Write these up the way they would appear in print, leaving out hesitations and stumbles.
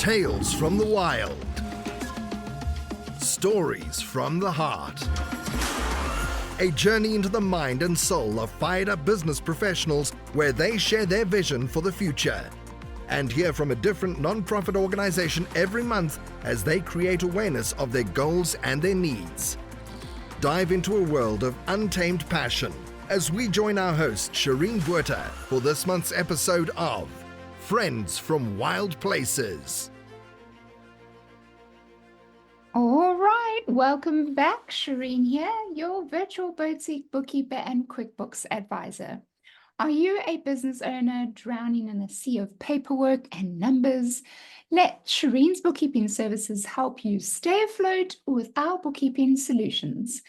Tales from the wild. Stories from the heart. A journey into the mind and soul of fired-up business professionals where they share their vision for the future. And hear from a different non-profit organization every month as they create awareness of their goals and their needs. Dive into a world of untamed passion as we join our host, Shireen Buerta, for this month's episode of Friends from Wild Places. All right, welcome back. Shireen here, your virtual boutique bookkeeper and QuickBooks advisor. Are you a business owner drowning in a sea of paperwork and numbers? Let Shireen's bookkeeping services help you stay afloat with our bookkeeping solutions.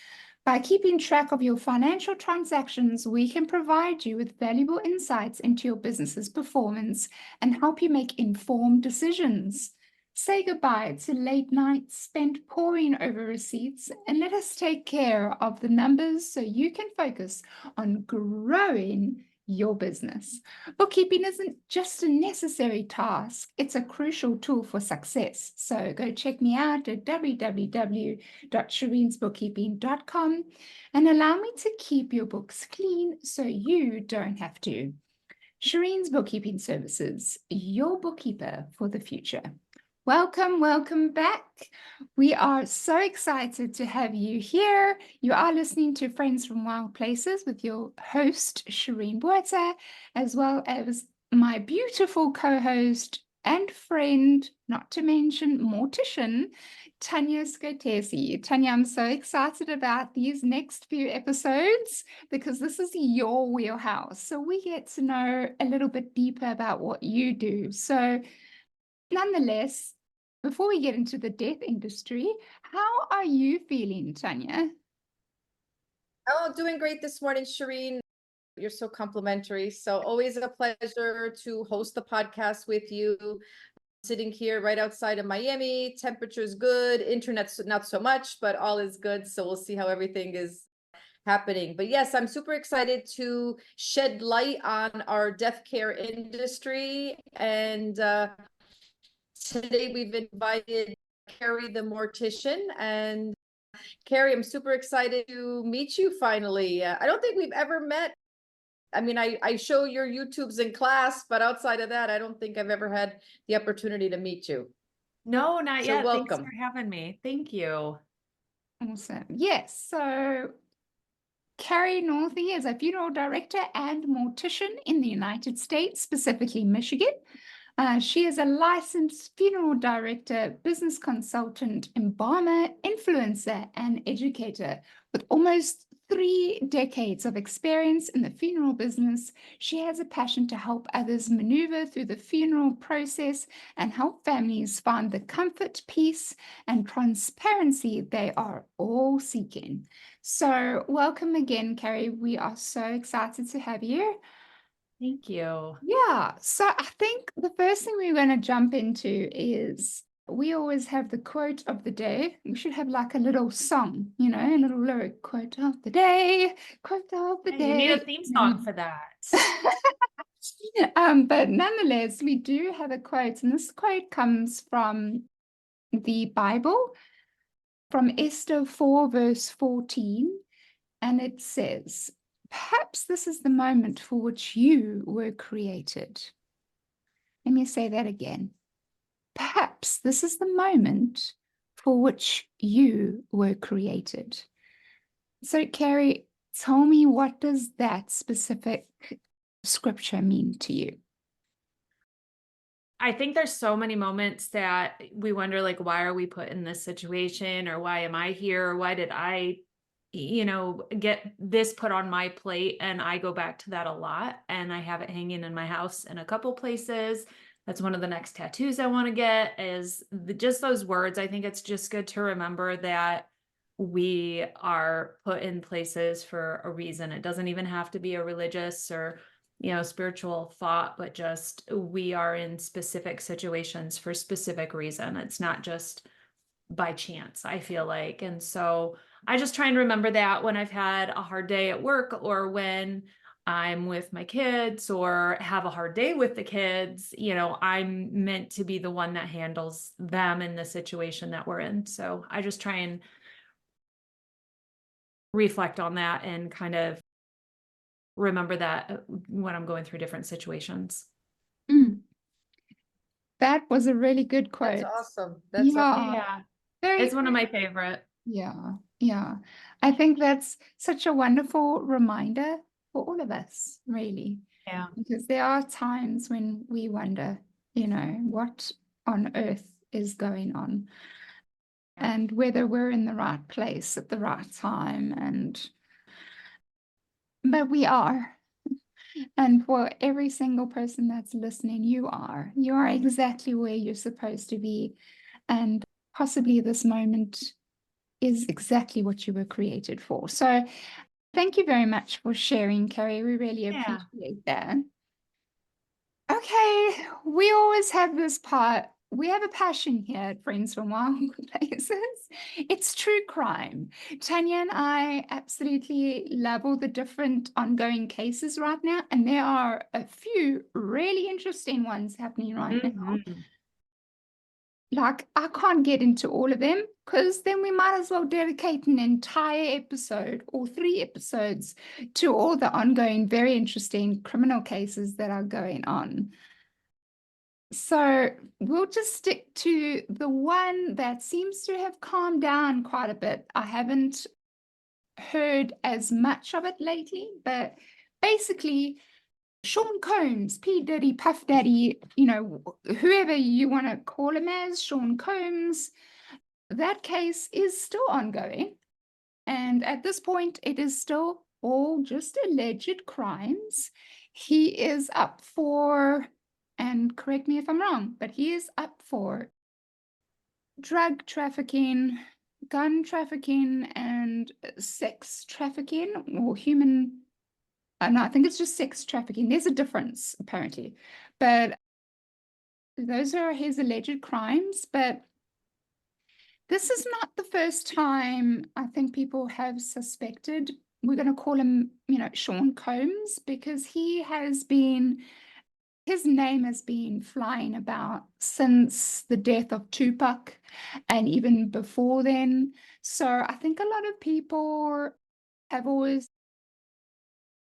By keeping track of your financial transactions, we can provide you with valuable insights into your business's performance and help you make informed decisions. Say goodbye to late nights spent poring over receipts and let us take care of the numbers so you can focus on growing your business. Bookkeeping isn't just a necessary task, it's a crucial tool for success. So go check me out at www.shireensbookkeeping.com and allow me to keep your books clean so you don't have to. Shireen's Bookkeeping Services, your bookkeeper for the future. Welcome back. We are so excited to have you here. You are listening to Friends from Wild Places with your host, Shireen Buerta, as well as my beautiful co-host and friend, not to mention Mortician, Tanya Skotesi. Tanya, I'm so excited about these next few episodes because this is your wheelhouse. So we get to know a little bit deeper about what you do. So nonetheless, before we get into the death industry, how are you feeling, Tanya? Oh, doing great this morning, Shireen. You're so complimentary. So always a pleasure to host the podcast with you. Sitting here right outside of Miami. Temperature's good. Internet's not so much, but all is good. So we'll see how everything is happening. But yes, I'm super excited to shed light on our death care industry. And today we've invited Kari the Mortician, and Kari, I'm super excited to meet you finally. I don't think we've ever met. I mean, I show your YouTubes in class, but outside of that, I don't think I've ever had the opportunity to meet you. No, not yet. Welcome. Thanks for having me. Thank you. Awesome. Yes, so Kari Northey is a funeral director and mortician in the United States, specifically Michigan. She is a licensed funeral director, business consultant, embalmer, influencer, and educator. With almost 3 decades of experience in the funeral business, she has a passion to help others maneuver through the funeral process and help families find the comfort, peace, and transparency they are all seeking. So welcome again, Kari. We are so excited to have you. Thank you. Yeah, so I think the first thing we're going to jump into is we always have the quote of the day. We should have like a little song, you know, a little lyric quote of the day, quote of the day. You need a theme song for that. But nonetheless, we do have a quote, and this quote comes from the Bible, from Esther 4, verse 14, and it says, "Perhaps this is the moment for which you were created." Let me say that again. Perhaps this is the moment for which you were created. So, Kari, tell me, what does that specific scripture mean to you? I think there's so many moments that we wonder, like, why are we put in this situation? Or why am I here? Or why did I get this put on my plate? And I go back to that a lot, and I have it hanging in my house in a couple places. That's one of the next tattoos I want to get, is just those words. I think it's just good to remember that we are put in places for a reason. It doesn't even have to be a religious or spiritual thought, but just we are in specific situations for specific reason. It's not just by chance, I feel like. And so I just try and remember that when I've had a hard day at work, or when I'm with my kids or have a hard day with the kids, you know, I'm meant to be the one that handles them in the situation that we're in. So I just try and reflect on that and kind of remember that when I'm going through different situations. Mm. That was a really good That's quote. awesome. That's awesome. Yeah, Very it's one of good. my favorite. Yeah, yeah. I think that's such a wonderful reminder for all of us, really, Yeah. because there are times when we wonder, what on earth is going on, and whether we're in the right place at the right time, but we are. And for every single person that's listening, you are exactly where you're supposed to be. And possibly this moment is exactly what you were created for. So thank you very much for sharing, Kari. We really Yeah. appreciate that. Okay, we always have this part. We have a passion here at Friends from Wild Places. It's true crime. Tanya and I absolutely love all the different ongoing cases right now, and there are a few really interesting ones happening right now. Mhm. Like, I can't get into all of them because then we might as well dedicate an entire episode or 3 episodes to all the ongoing, very interesting criminal cases that are going on. So we'll just stick to the one that seems to have calmed down quite a bit. I haven't heard as much of it lately, but basically, Sean Combs, P. Diddy, Puff Daddy, whoever you want to call him as, Sean Combs, that case is still ongoing. And at this point, it is still all just alleged crimes. He is up for, and correct me if I'm wrong, but he is up for drug trafficking, gun trafficking, and sex trafficking, or human. No, I think it's just sex trafficking. There's a difference, apparently. But those are his alleged crimes. But this is not the first time I think people have suspected. We're going to call him, Sean Combs, because his name has been flying about since the death of Tupac and even before then. So I think a lot of people have always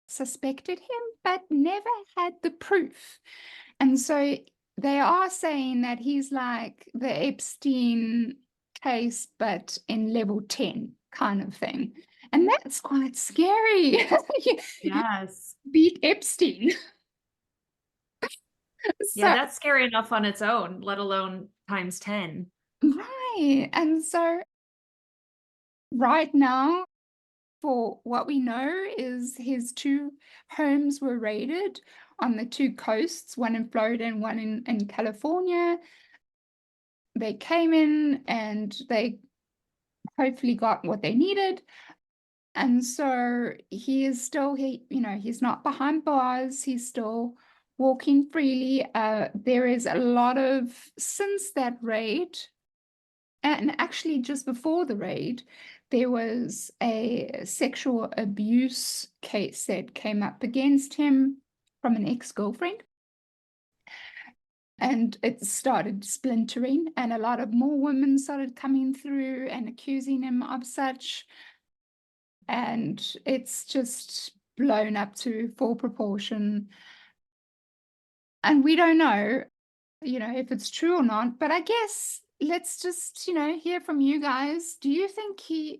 suspected him, but never had the proof. And so they are saying that he's like the Epstein case, but in level 10 kind of thing. And that's quite scary. You Yes. beat Epstein. Yeah, So, that's scary enough on its own, let alone times 10. right. And so right now, for what we know is his 2 homes were raided on the 2 coasts, one in Florida and one in California. They came in and they hopefully got what they needed. And so he is still, he's not behind bars. He's still walking freely. There is a lot of, since that raid, and actually just before the raid, there was a sexual abuse case that came up against him from an ex-girlfriend. And it started splintering, and a lot of more women started coming through and accusing him of such. And it's just blown up to full proportion. And we don't know, if it's true or not. But I guess let's just, hear from you guys. Do you think do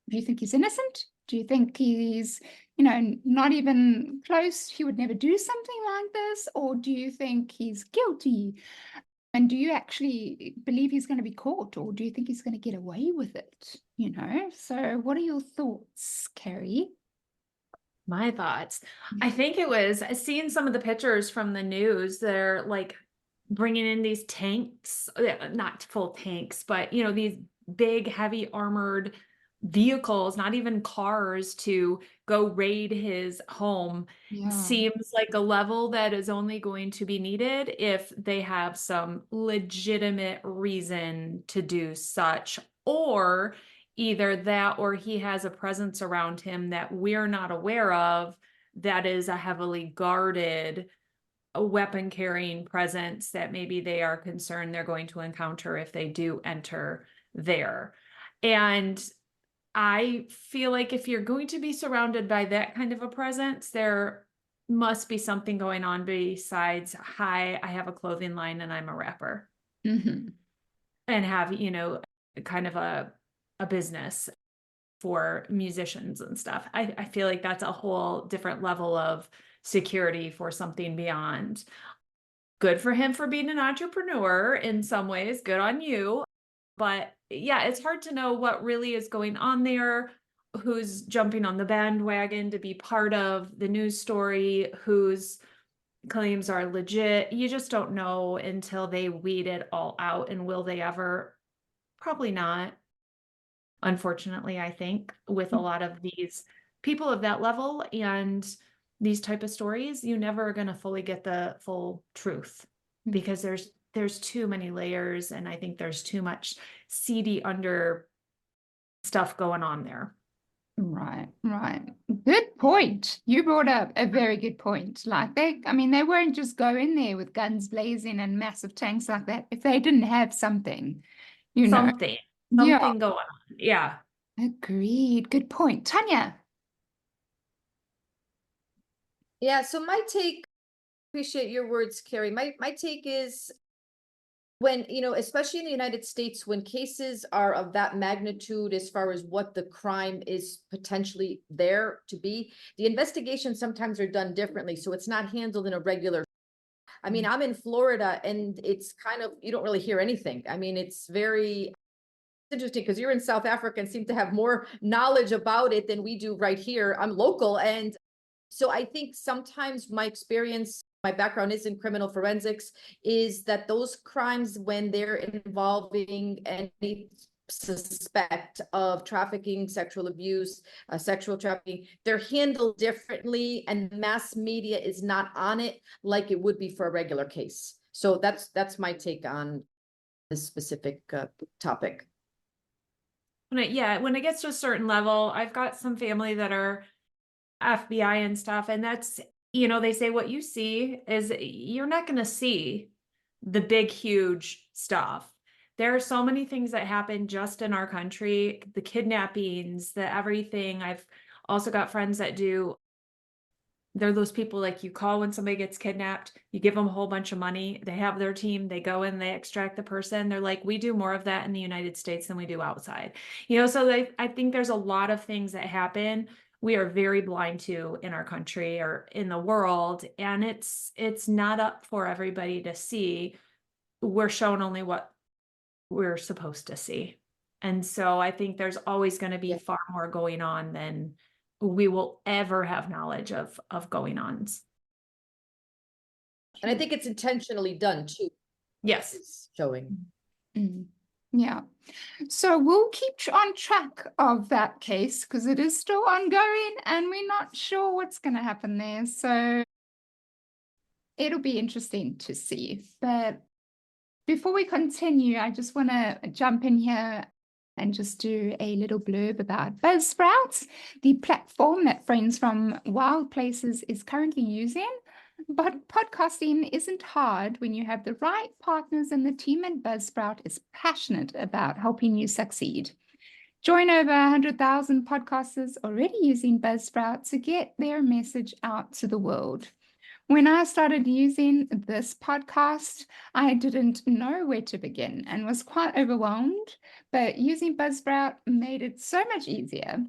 you think he's innocent? Do you think he's, not even close? He would never do something like this? Or do you think he's guilty? And do you actually believe he's going to be caught? Or do you think he's going to get away with it? So what are your thoughts, Kari? My thoughts. I think it was seeing some of the pictures from the news. They're like bringing in these tanks, not full tanks, but these big, heavy armored vehicles, not even cars, to go raid his home. Yeah. Seems like a level that is only going to be needed if they have some legitimate reason to do such, or either that or he has a presence around him that we're not aware of that is a heavily guarded, a weapon carrying presence that maybe they are concerned they're going to encounter if they do enter there. And I feel like if you're going to be surrounded by that kind of a presence, there must be something going on besides, hi, I have a clothing line and I'm a rapper. Mm-hmm. And have, you know, kind of a business for musicians and stuff. I feel like that's a whole different level of security for something beyond. Good for him for being an entrepreneur in some ways, good on you. But yeah, it's hard to know what really is going on there, who's jumping on the bandwagon to be part of the news story, whose claims are legit. You just don't know until they weed it all out. And will they ever? Probably not. Unfortunately, I think with a lot of these people of that level and these type of stories, you never are going to fully get the full truth because there's too many layers, and I think there's too much seedy under stuff going on there. Right. Good point. You brought up a very good point. Like they weren't just go in there with guns blazing and massive tanks like that if they didn't have something, you know. Something Yeah. going on. Yeah. Agreed. Good point. Tanya. Yeah, so my take, appreciate your words, Kari. My take is when, you know, especially in the United States, when cases are of that magnitude as far as what the crime is potentially there to be, the investigations sometimes are done differently. So it's not handled in a regular. I mean, I'm in Florida and it's kind of, you don't really hear anything. I mean, it's very interesting because you're in South Africa and seem to have more knowledge about it than we do right here. I'm local. And so I think sometimes my experience, my background is in criminal forensics, is that those crimes, when they're involving any suspect of trafficking, sexual abuse, sexual trafficking, they're handled differently and mass media is not on it like it would be for a regular case. So that's my take on this specific topic. When it gets to a certain level, I've got some family that are FBI and stuff, and that's, you know, they say what you see is you're not going to see the big, huge stuff. There are so many things that happen just in our country, the kidnappings, the everything. I've also got friends that they're those people like you call when somebody gets kidnapped, you give them a whole bunch of money, they have their team, they go in, they extract the person. They're like, we do more of that in the United States than we do outside. You know, so I think there's a lot of things that happen we are very blind to in our country or in the world, and it's not up for everybody to see. We're shown only what we're supposed to see. And so I think there's always going to be far more going on than we will ever have knowledge of going on. And I think it's intentionally done too. Yes. It's showing. Yeah. So we'll keep on track of that case because it is still ongoing and we're not sure what's going to happen there. So it'll be interesting to see. But before we continue, I just want to jump in here and just do a little blurb about Buzzsprout, the platform that Friends from Wild Places is currently using. But podcasting isn't hard when you have the right partners, and the team at Buzzsprout is passionate about helping you succeed. Join over 100,000 podcasters already using Buzzsprout to get their message out to the world. When I started using this podcast, I didn't know where to begin and was quite overwhelmed, but using Buzzsprout made it so much easier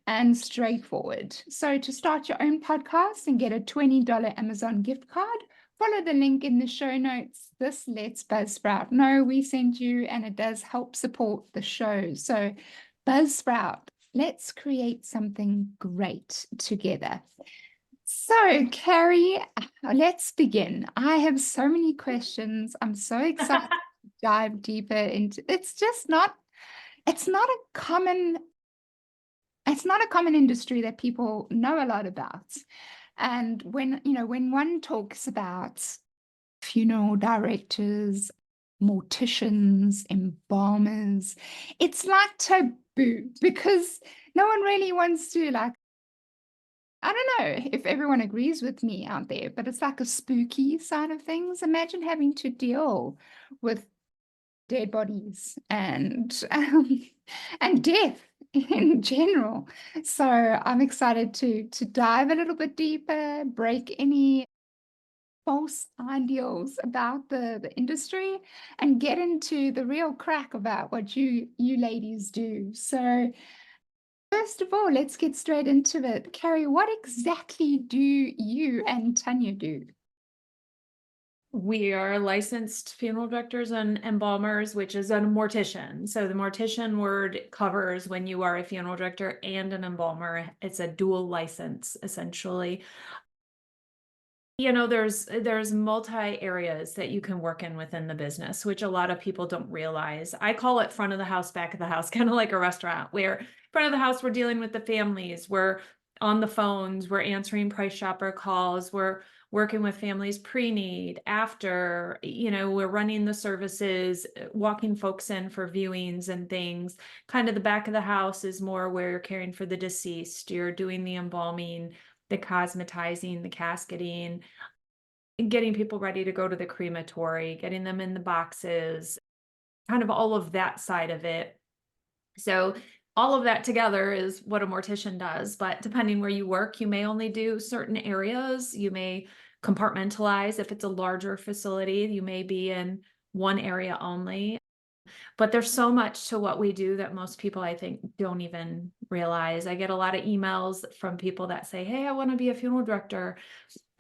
and straightforward. So to start your own podcast and get a $20 Amazon gift card, follow the link in the show notes. This lets Buzzsprout know we sent you, and it does help support the show. So Buzzsprout, let's create something great together. So, Kari, let's begin. I have so many questions. I'm so excited to dive deeper into. It's not a common industry that people know a lot about. And when one talks about funeral directors, morticians, embalmers, it's like taboo because no one really wants to I don't know if everyone agrees with me out there, but it's like a spooky side of things. Imagine having to deal with dead bodies and death in general. So I'm excited to dive a little bit deeper, break any false ideals about the industry, and get into the real crack about what you ladies do. So first of all, let's get straight into it. Kari, what exactly do you and Tanya do? We are licensed funeral directors and embalmers, which is a mortician. So the mortician word covers when you are a funeral director and an embalmer. It's a dual license, essentially. There's multi areas that you can work in within the business, which a lot of people don't realize. I call it front of the house, back of the house, kind of like a restaurant, where front of the house, we're dealing with the families, we're on the phones, we're answering price shopper calls, we're working with families pre-need, after, we're running the services, walking folks in for viewings and things. Kind of the back of the house is more where you're caring for the deceased, you're doing the embalming, the cosmetizing, the casketing, getting people ready to go to the crematory, getting them in the boxes, kind of all of that side of it. So all of that together is what a mortician does, but depending where you work, you may only do certain areas. You may compartmentalize. If it's a larger facility, you may be in one area only. But there's so much to what we do that most people, I think, don't even realize. I get a lot of emails from people that say, hey, I want to be a funeral director.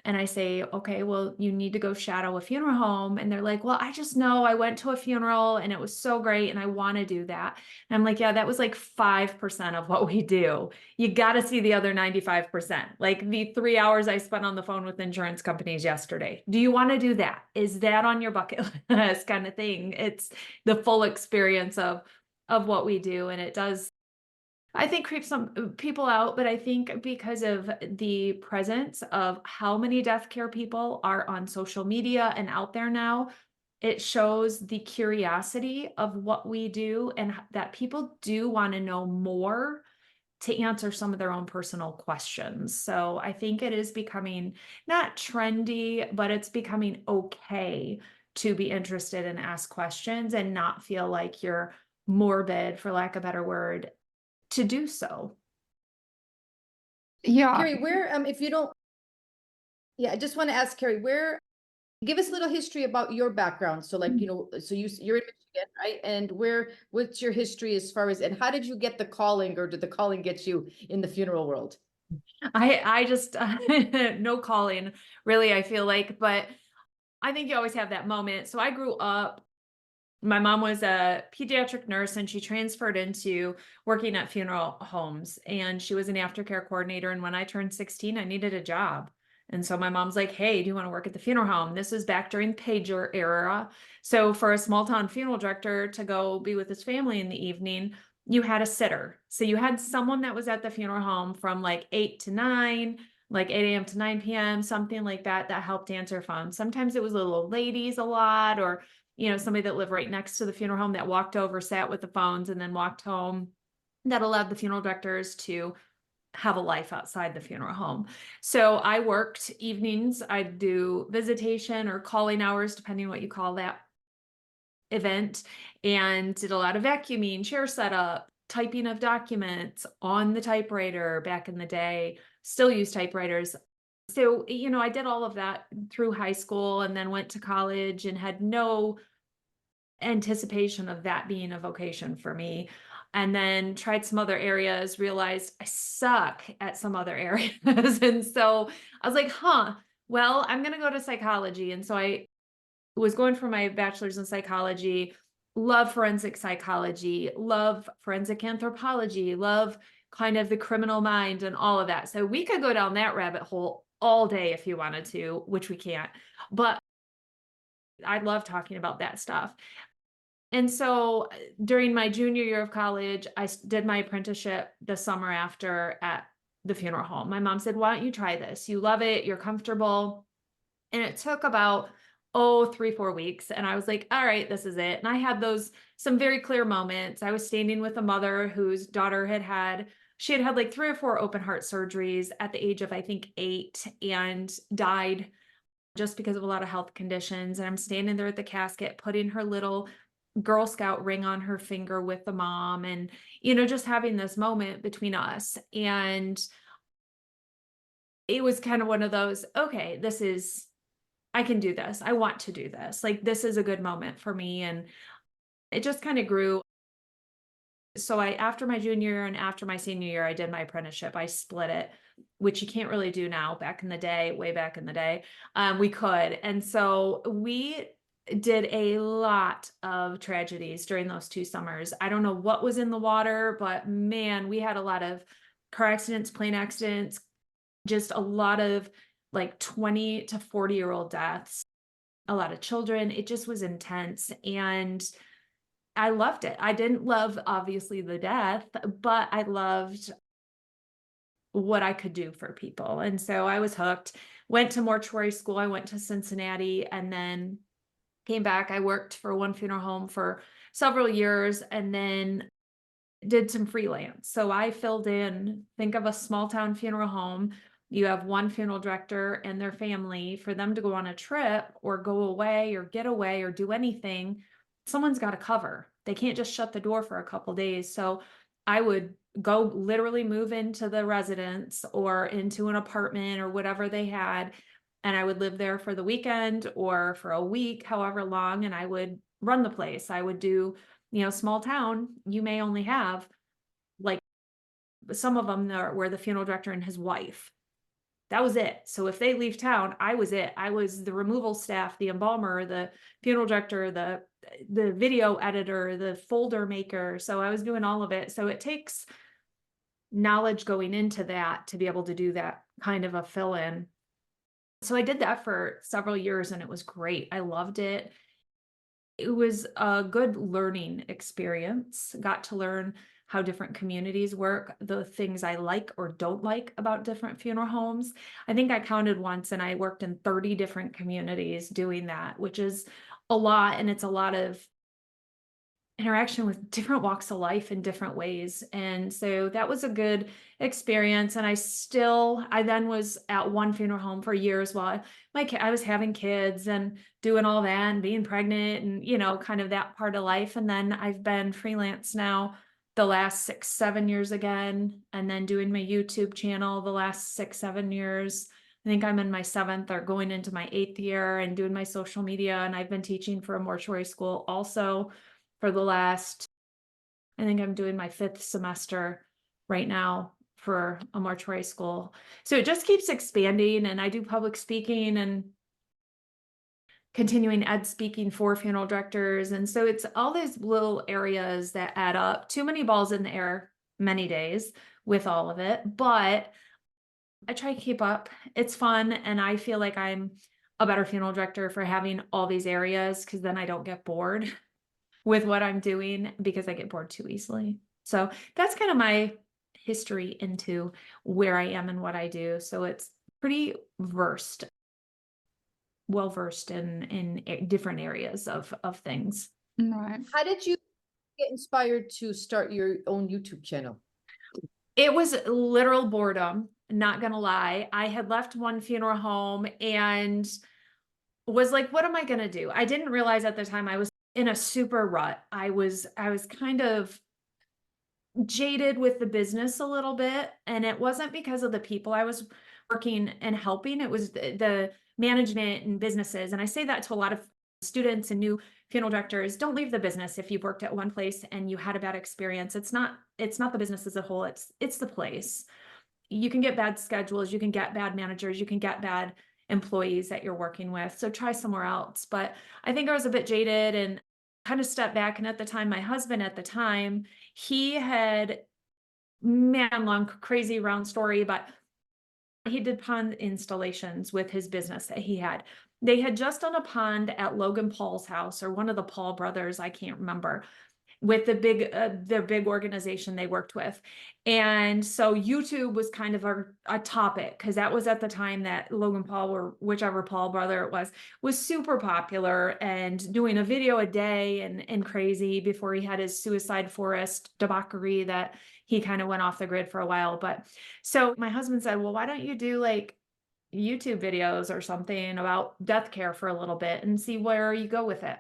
And I say, okay, well, you need to go shadow a funeral home. And they're like, well, I just know I went to a funeral and it was so great and I want to do that. And I'm like, yeah, that was like 5% of what we do. You got to see the other 95%. Like the 3 hours I spent on the phone with insurance companies yesterday. Do you want to do that? Is that on your bucket list kind of thing? It's the full experience of what we do. And it does, I think, creep some people out, but I think because of the presence of how many death care people are on social media and out there now, it shows the curiosity of what we do and that people do want to know more to answer some of their own personal questions. So I think it is becoming not trendy, but it's becoming okay to be interested and ask questions and not feel like you're morbid, for lack of a better word, to do so. Yeah. Kari, if you don't, I just want to ask Kari, give us a little history about your background. So like, so you're in Michigan, right? And what's your history as far as, and how did you get the calling, or did the calling get you in the funeral world? I just, no calling really, I feel like, but I think you always have that moment. So I grew up, my mom was a pediatric nurse and she transferred into working at funeral homes, and she was an aftercare coordinator. And when I turned 16, I needed a job. And so my mom's like, hey, do you want to work at the funeral home? This was back during pager era. So for a small town funeral director to go be with his family in the evening, you had a sitter. So you had someone that was at the funeral home from like 8 to 9, like 8 a.m. to 9 p.m., something like that, that helped answer phones. Sometimes it was little old ladies a lot, or somebody that lived right next to the funeral home that walked over, sat with the phones, and then walked home. That allowed the funeral directors to have a life outside the funeral home. So I worked evenings. I'd do visitation or calling hours, depending what you call that event, and did a lot of vacuuming, chair setup, typing of documents on the typewriter back in the day. Still use typewriters. So, I did all of that through high school, and then went to college and had no anticipation of that being a vocation for me. And then tried some other areas, realized I suck at some other areas. And so I was like, well, I'm going to go to psychology. And so I was going for my bachelor's in psychology, love forensic psychology, love forensic anthropology, love kind of the criminal mind and all of that. So we could go down that rabbit hole all day if you wanted to, which we can't, but I love talking about that stuff. And so during my junior year of college, I did my apprenticeship the summer after at the funeral home. My mom said, why don't you try this? You love it, you're comfortable. And it took about 3-4 weeks. And I was like, all right, this is it. And I had some very clear moments. I was standing with a mother whose daughter had she had had like 3 or 4 open heart surgeries at the age of, I think, 8, and died just because of a lot of health conditions. And I'm standing there at the casket, putting her little Girl Scout ring on her finger with the mom, and, just having this moment between us. And it was kind of one of those, okay, I can do this. I want to do this. Like, this is a good moment for me. And it just kind of grew. So after my junior year and after my senior year, I did my apprenticeship. I split it, which you can't really do now. Back in the day, way back in the day, we could. And so we did a lot of tragedies during those 2 summers. I don't know what was in the water, but man, we had a lot of car accidents, plane accidents, just a lot of like 20 to 40-year-old deaths, a lot of children. It just was intense. And I loved it. I didn't love, obviously, the death, but I loved what I could do for people. And so I was hooked, went to mortuary school. I went to Cincinnati and then came back. I worked for one funeral home for several years and then did some freelance. So I filled in, think of a small town funeral home. You have one funeral director and their family. For them to go on a trip or go away or get away or do anything, someone's got to cover. They can't just shut the door for a couple days. So I would go literally move into the residence or into an apartment or whatever they had. And I would live there for the weekend or for a week, however long, and I would run the place. I would do, small town, you may only have like some of them were the funeral director and his wife. That was it. So if they leave town, I was it. I was the removal staff, the embalmer, the funeral director, the video editor, the folder maker. So I was doing all of it. So it takes knowledge going into that to be able to do that kind of a fill-in. So I did that for several years and it was great. I loved it. It was a good learning experience. Got to learn how different communities work, the things I like or don't like about different funeral homes. I think I counted once and I worked in 30 different communities doing that, which is a lot. And it's a lot of interaction with different walks of life in different ways. And so that was a good experience. And I then was at one funeral home for years while I was having kids and doing all that and being pregnant and, kind of that part of life. And then I've been freelance now the last 6-7 years again, and then doing my YouTube channel the last 6-7 years. I think I'm in my 7th or going into my 8th year, and doing my social media. And I've been teaching for a mortuary school also for the last, I think I'm doing my 5th semester right now for a mortuary school. So it just keeps expanding, and I do public speaking and continuing ed speaking for funeral directors. And so it's all these little areas that add up. Too many balls in the air many days with all of it, but I try to keep up. It's fun. And I feel like I'm a better funeral director for having all these areas, because then I don't get bored with what I'm doing, because I get bored too easily. So that's kind of my history into where I am and what I do. So it's pretty well versed in different areas of things. Right. How did you get inspired to start your own YouTube channel? It was literal boredom, not gonna lie. I had left one funeral home and was like, what am I gonna do? I didn't realize at the time I was in a super rut. I was kind of jaded with the business a little bit, and it wasn't because of the people I was working and helping. It was the management and businesses. And I say that to a lot of students and new funeral directors. Don't leave the business if you've worked at one place and you had a bad experience. It's not the business as a whole, it's the place. You can get bad schedules, you can get bad managers, you can get bad employees that you're working with. So try somewhere else. But I think I was a bit jaded and kind of stepped back. And at the time, my husband at the time, he had, long, crazy round story, but he did pond installations with his business that he had. They had just done a pond at Logan Paul's house, or one of the Paul brothers, I can't remember, with their big organization they worked with. And so YouTube was kind of a topic, because that was at the time that Logan Paul, or whichever Paul brother it was super popular and doing a video a day and crazy, before he had his suicide forest debauchery that he kind of went off the grid for a while. But so my husband said, well, why don't you do like YouTube videos or something about death care for a little bit and see where you go with it?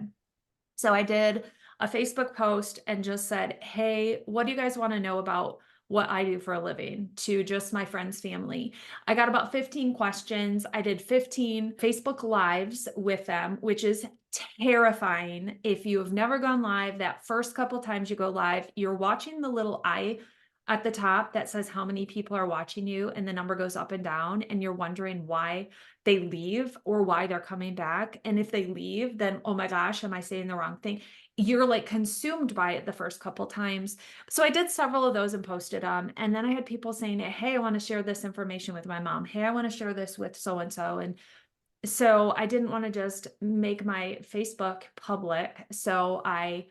So I did a Facebook post and just said, hey, what do you guys want to know about what I do for a living, to just my friends' family? I got about 15 questions. I did 15 Facebook Lives with them, which is terrifying. If you have never gone live, that first couple times you go live, you're watching the little eye at the top that says how many people are watching you, and the number goes up and down, and you're wondering why they leave or why they're coming back. And if they leave, then, oh my gosh, am I saying the wrong thing? You're like consumed by it the first couple times. So I did several of those and posted them. And then I had people saying, hey, I want to share this information with my mom. Hey, I want to share this with so-and-so. And so I didn't want to just make my Facebook public. So I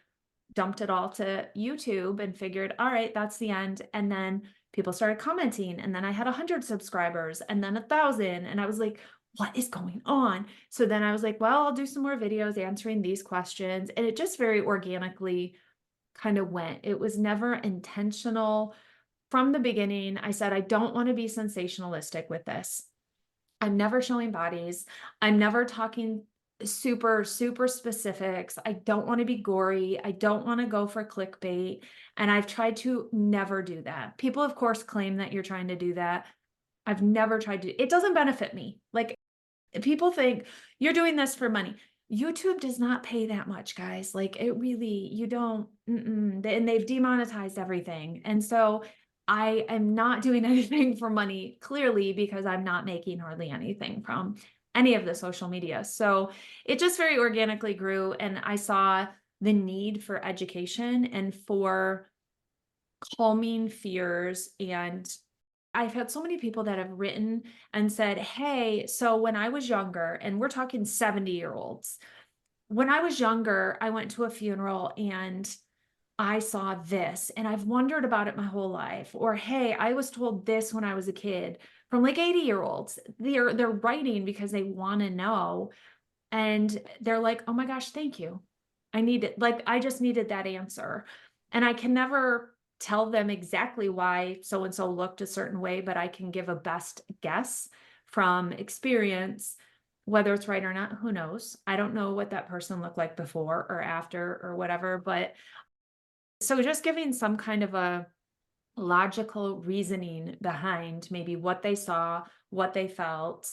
dumped it all to YouTube and figured, all right, that's the end. And then people started commenting, and then I had 100 subscribers, and then 1,000. And I was like, what is going on? So then I was like, well, I'll do some more videos answering these questions. And it just very organically kind of went. It was never intentional. From the beginning, I said, I don't want to be sensationalistic with this. I'm never showing bodies. I'm never talking super specifics. I don't want to be gory. I don't want to go for clickbait. And I've tried to never do that. People, of course, claim that you're trying to do that. I've never tried to. It doesn't benefit me. Like, people think you're doing this for money. YouTube does not pay that much, guys. Like, it really, you don't, and they've demonetized everything. And so I am not doing anything for money, clearly, because I'm not making hardly anything from any of the social media. So it just very organically grew. And I saw the need for education and for calming fears. And I've had so many people that have written and said, hey, so when I was younger, and we're talking 70-year-olds, when I was younger, I went to a funeral and I saw this, and I've wondered about it my whole life. Or, hey, I was told this when I was a kid, from like 80-year-olds. They're writing because they want to know. And they're like, oh my gosh, thank you. I just needed that answer. And I can never tell them exactly why so-and-so looked a certain way, but I can give a best guess from experience. Whether it's right or not, who knows? I don't know what that person looked like before or after or whatever. But so just giving some kind of a logical reasoning behind maybe what they saw, what they felt,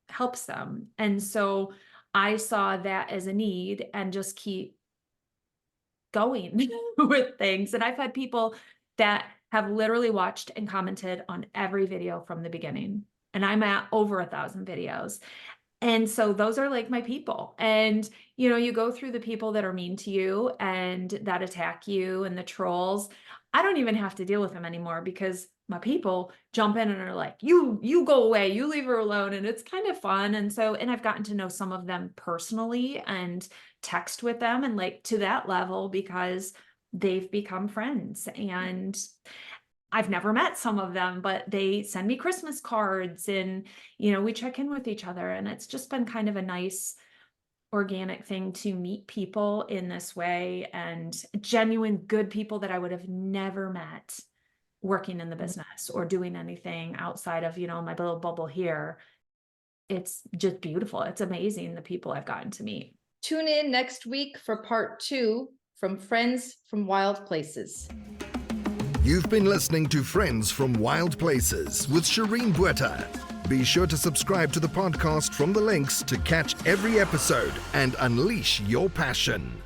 helps them. And so I saw that as a need and just keep going with things. And I've had people that have literally watched and commented on every video from the beginning. And I'm at over 1,000 videos. And so those are like my people. And, you go through the people that are mean to you and that attack you and the trolls. I don't even have to deal with them anymore, because my people jump in and are like, you go away, you leave her alone. And it's kind of fun. And I've gotten to know some of them personally and text with them and like to that level, because they've become friends. And I've never met some of them, but they send me Christmas cards and, we check in with each other. And it's just been kind of a nice organic thing to meet people in this way, and genuine good people that I would have never met working in the business or doing anything outside of, my little bubble here. It's just beautiful. It's amazing, the people I've gotten to meet. Tune in next week for part 2 from Friends from Wild Places. You've been listening to Friends from Wild Places with Shireen Bueta. Be sure to subscribe to the podcast from the links to catch every episode and unleash your passion.